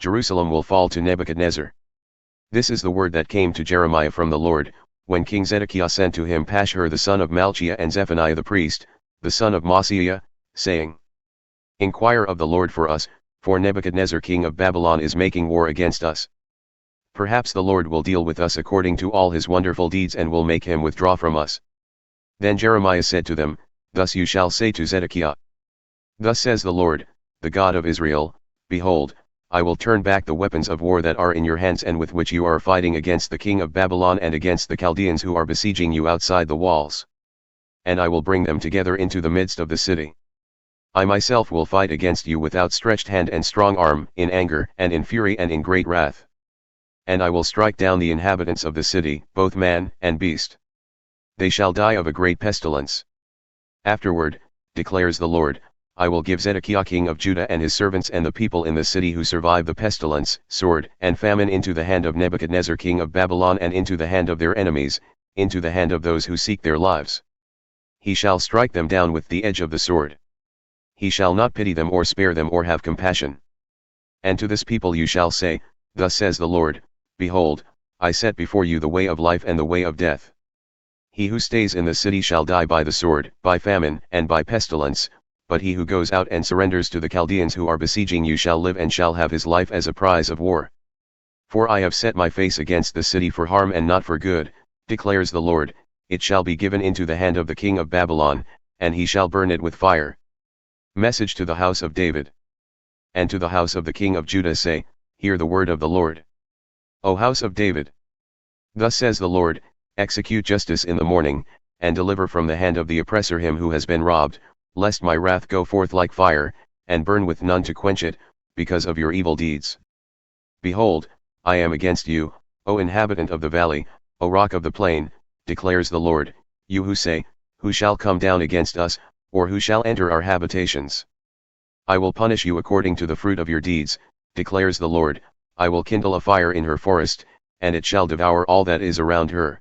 Jerusalem will fall to Nebuchadnezzar. This is the word that came to Jeremiah from the Lord, when King Zedekiah sent to him Pashhur the son of Malchiah and Zephaniah the priest, the son of Maaseiah, saying, Inquire of the Lord for us, for Nebuchadnezzar king of Babylon is making war against us. Perhaps the Lord will deal with us according to all his wonderful deeds and will make him withdraw from us. Then Jeremiah said to them, Thus you shall say to Zedekiah, Thus says the Lord, the God of Israel, Behold, I will turn back the weapons of war that are in your hands and with which you are fighting against the king of Babylon and against the Chaldeans who are besieging you outside the walls. And I will bring them together into the midst of the city. I myself will fight against you with outstretched hand and strong arm, in anger and in fury and in great wrath. And I will strike down the inhabitants of the city, both man and beast. They shall die of a great pestilence. Afterward, declares the Lord, I will give Zedekiah king of Judah and his servants and the people in the city who survive the pestilence, sword, and famine into the hand of Nebuchadnezzar king of Babylon and into the hand of their enemies, into the hand of those who seek their lives. He shall strike them down with the edge of the sword. He shall not pity them or spare them or have compassion. And to this people you shall say, Thus says the Lord, Behold, I set before you the way of life and the way of death. He who stays in the city shall die by the sword, by famine, and by pestilence, but he who goes out and surrenders to the Chaldeans who are besieging you shall live and shall have his life as a prize of war. For I have set my face against the city for harm and not for good, declares the Lord, it shall be given into the hand of the king of Babylon, and he shall burn it with fire. Message to the house of David. And to the house of the king of Judah say, Hear the word of the Lord. O house of David. Thus says the Lord, Execute justice in the morning, and deliver from the hand of the oppressor him who has been robbed, lest my wrath go forth like fire, and burn with none to quench it, because of your evil deeds. Behold, I am against you, O inhabitant of the valley, O rock of the plain, declares the Lord, you who say, Who shall come down against us, or who shall enter our habitations? I will punish you according to the fruit of your deeds, declares the Lord, I will kindle a fire in her forest, and it shall devour all that is around her.